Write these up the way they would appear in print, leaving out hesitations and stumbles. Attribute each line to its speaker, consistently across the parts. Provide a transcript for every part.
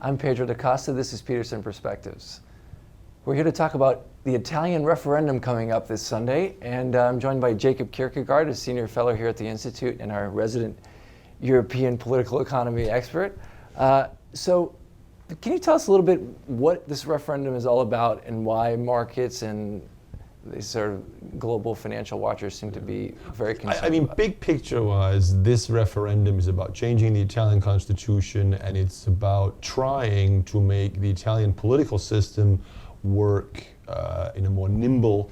Speaker 1: I'm Pedro da Costa. This is Peterson Perspectives. We're here to talk about the Italian referendum coming up this Sunday, and I'm joined by Jacob Kirkegaard, a senior fellow here at the Institute and our resident European political economy expert. So can you tell us a little bit what this referendum is all about and why markets and these sort of global financial watchers seem to be very concerned
Speaker 2: I mean,
Speaker 1: about?
Speaker 2: big picture-wise, this referendum is about changing the Italian constitution, and it's about trying to make the Italian political system work in a more nimble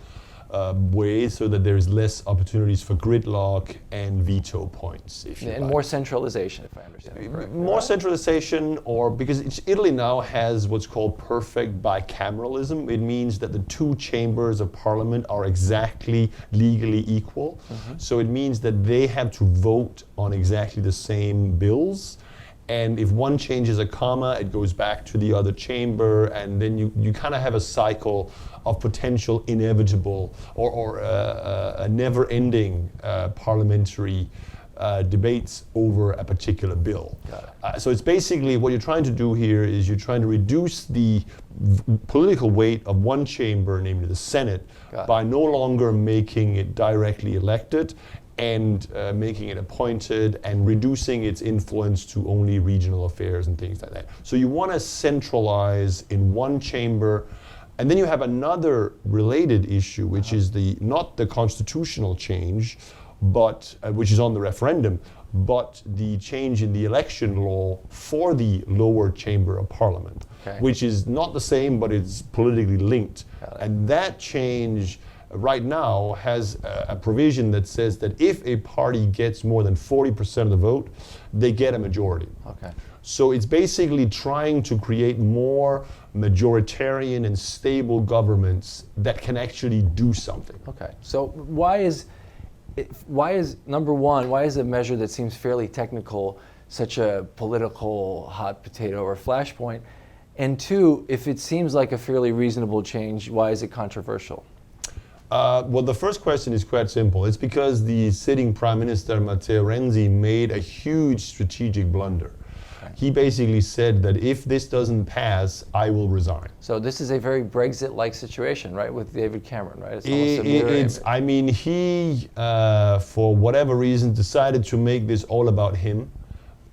Speaker 2: way, so that there's less opportunities for gridlock and veto points, if you
Speaker 1: And
Speaker 2: like.
Speaker 1: more centralization, if I understand correctly.
Speaker 2: More centralization, or because Italy now has what's called perfect bicameralism. It means that the two chambers of parliament are exactly legally equal. So it means that they have to vote on exactly the same bills. And if one changes a comma, it goes back to the other chamber, and then you kind of have a cycle of potential inevitable or a never-ending parliamentary debates over a particular bill. So it's basically what you're trying to do here is you're trying to reduce the political weight of one chamber, namely the Senate, by no longer making it directly elected and making it appointed and reducing its influence to only regional affairs and things like that. So you want to centralize in one chamber, and then you have another related issue, which is not the constitutional change, but which is on the referendum, but the change in the election law for the lower chamber of parliament, which is not the same, but it's politically linked. And that change right now has a provision that says that if a party gets more than 40% of the vote, they get a majority. So it's basically trying to create more majoritarian and stable governments that can actually do something.
Speaker 1: So why is number one, why is a measure that seems fairly technical such a political hot potato or flashpoint? And two, if it seems like a fairly reasonable change, why is it controversial?
Speaker 2: Well, the first question is quite simple. It's because the sitting Prime Minister Matteo Renzi made a huge strategic blunder. He basically said that if this doesn't pass, I will resign.
Speaker 1: So this is a very Brexit-like situation, right, with David Cameron, right? It's almost a mirror image.
Speaker 2: I mean, he, for whatever reason, decided to make this all about him,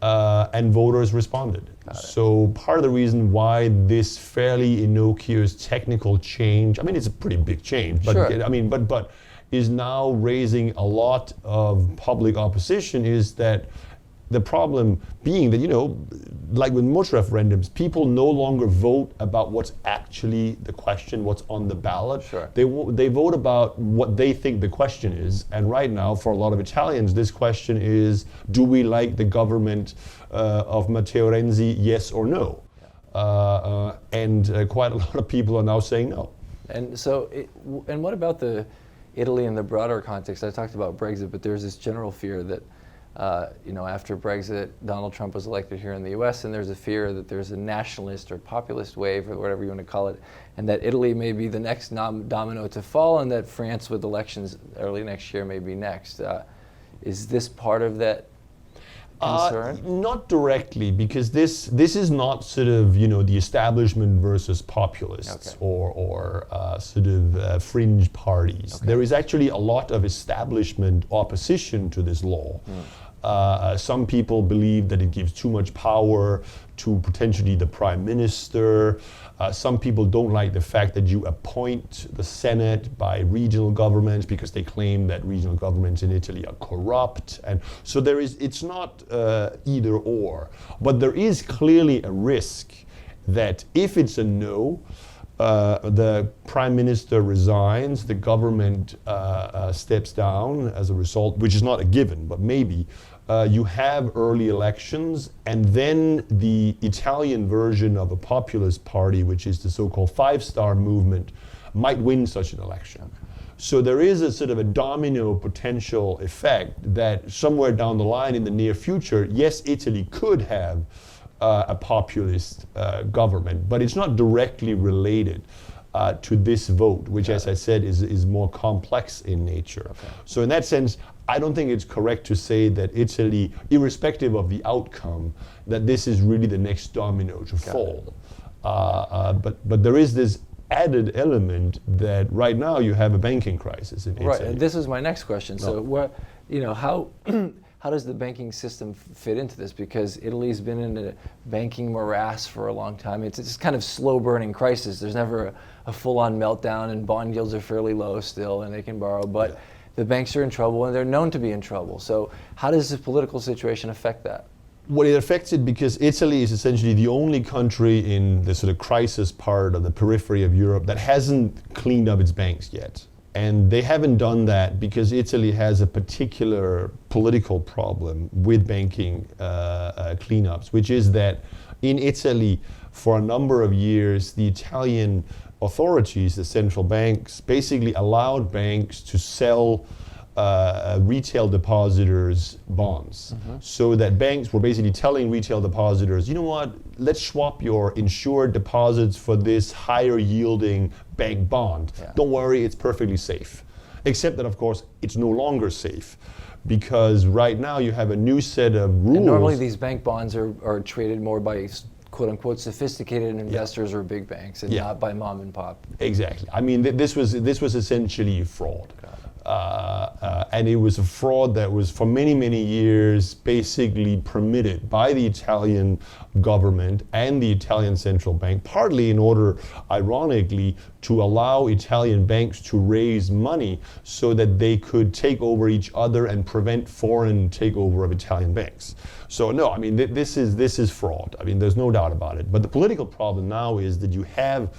Speaker 2: and voters responded. So part of the reason why this fairly innocuous technical change, I mean, it's a pretty big change, but I mean, but is now raising a lot of public opposition is that the problem being that, you know, like with most referendums, people no longer vote about what's actually the question, what's on the ballot. They vote about what they think the question is. And right now, for a lot of Italians, this question is, do we like the government of Matteo Renzi, yes or no? And quite a lot of people are now saying no.
Speaker 1: And so, and what about Italy in the broader context? I talked about Brexit, but there's this general fear that after Brexit, Donald Trump was elected here in the US, and there's a fear that there's a nationalist or populist wave, or whatever you want to call it, and that Italy may be the next domino to fall, and that France, with elections early next year, may be next. Is this part of that concern?
Speaker 2: Not directly, because this is not sort of, the establishment versus populists or sort of fringe parties. There is actually a lot of establishment opposition to this law. Some people believe that it gives too much power to potentially the prime minister. Some people don't like the fact that you appoint the Senate by regional governments because they claim that regional governments in Italy are corrupt. And so it's not either or, but there is clearly a risk that if it's a no, the prime minister resigns, the government steps down as a result, which is not a given, but maybe. You have early elections, and then the Italian version of a populist party, which is the so-called five-star movement, might win such an election. So there is a sort of a domino potential effect that somewhere down the line in the near future, yes, Italy could have a populist government, but it's not directly related. to this vote, which, as I said, is more complex in nature.
Speaker 1: Okay.
Speaker 2: So in that sense, I don't think it's correct to say that Italy, irrespective of the outcome, that this is really the next domino to fall. But there is this added element that right now you have a banking crisis in Italy.
Speaker 1: Right, and this is my next question. So, what, how how does the banking system fit into this? Because Italy's been in a banking morass for a long time. It's just kind of slow-burning crisis. There's never a full-on meltdown, and bond yields are fairly low still, and they can borrow. But the banks are in trouble, and they're known to be in trouble. So, how does the political situation affect that?
Speaker 2: Well, it affects it because Italy is essentially the only country in the sort of crisis part of the periphery of Europe that hasn't cleaned up its banks yet. And they haven't done that because Italy has a particular political problem with banking cleanups, which is that in Italy, for a number of years, the Italian authorities, the central banks, basically allowed banks to sell retail depositors bonds. So that banks were basically telling retail depositors, you know what, let's swap your insured deposits for this higher yielding bank bond. Don't worry, it's perfectly safe. Except that, of course, it's no longer safe because right now you have a new set of rules.
Speaker 1: And normally these bank bonds are traded more by quote-unquote sophisticated investors or big banks and not by mom and pop.
Speaker 2: Exactly. I mean, this was essentially fraud. And it was a fraud that was for many, many years basically permitted by the Italian government and the Italian central bank, partly in order, ironically, to allow Italian banks to raise money so that they could take over each other and prevent foreign takeover of Italian banks. So no, I mean, this is fraud. I mean, there's no doubt about it. But the political problem now is that you have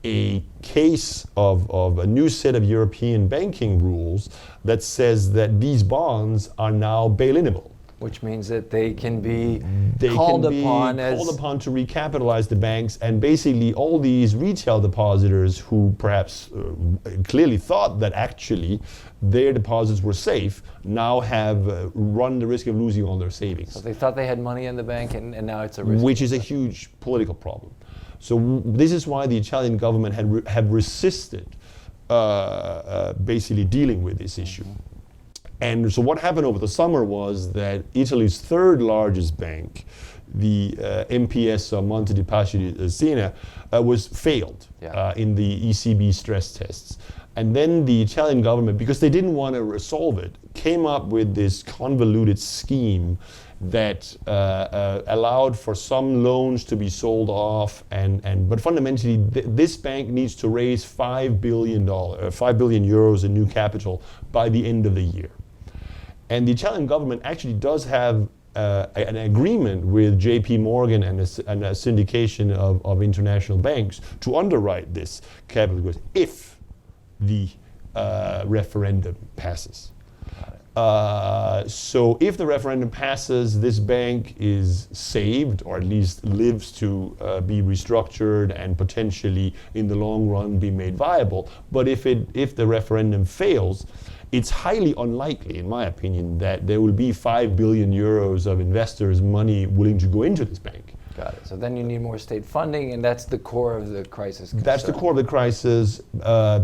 Speaker 2: a case of a new set of European banking rules that says that these bonds are now bail-inable.
Speaker 1: Which means that they can be called upon
Speaker 2: to recapitalize the banks, and basically all these retail depositors who perhaps clearly thought that actually their deposits were safe now have run the risk of losing all their savings.
Speaker 1: So they thought they had money in the bank and now it's a risk.
Speaker 2: Which is a huge political problem. So this is why the Italian government have resisted basically dealing with this issue. And so what happened over the summer was that Italy's third largest bank, the MPS, or Monte dei Paschi di Siena, was failed in the ECB stress tests. And then the Italian government, because they didn't want to resolve it, came up with this convoluted scheme that allowed for some loans to be sold off, but fundamentally this bank needs to raise €5 billion in new capital by the end of the year. And the Italian government actually does have an agreement with JP Morgan and a syndication of international banks to underwrite this capital goods if the referendum passes. So if the referendum passes, this bank is saved, or at least lives to be restructured and potentially in the long run be made viable. But if the referendum fails, it's highly unlikely, in my opinion, that there will be €5 billion of investors' money willing to go into this bank.
Speaker 1: Got it. So then you need more state funding, and that's the core of the crisis.
Speaker 2: That's the core of the crisis,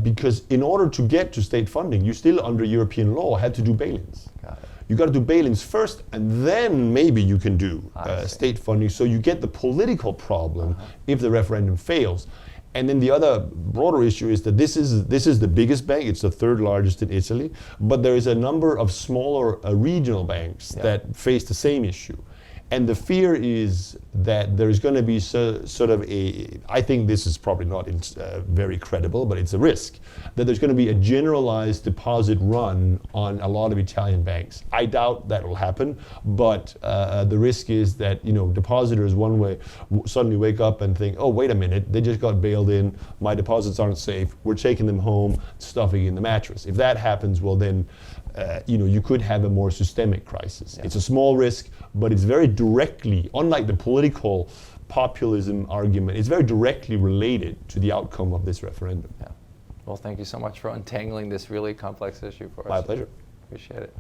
Speaker 2: because in order to get to state funding, you still, under European law, have to do bail-ins.
Speaker 1: Got it.
Speaker 2: You got to do bail-ins first, and then maybe you can do state funding. So you get the political problem if the referendum fails. And then the other broader issue is that this is the biggest bank. It's the third largest in Italy, but there is a number of smaller regional banks that face the same issue. And the fear is that there is going to be sort of I think this is probably not very credible, but it's a risk, that there's going to be a generalized deposit run on a lot of Italian banks. I doubt that will happen, but the risk is that depositors one way suddenly wake up and think, oh, wait a minute, they just got bailed in, my deposits aren't safe, we're taking them home, stuffing in the mattress. If that happens, well then, you could have a more systemic crisis. It's a small risk, but it's very directly, unlike the political populism argument, it's very directly related to the outcome of this referendum.
Speaker 1: Yeah. Well, thank you so much for untangling this really complex issue for us.
Speaker 2: My pleasure.
Speaker 1: Appreciate it.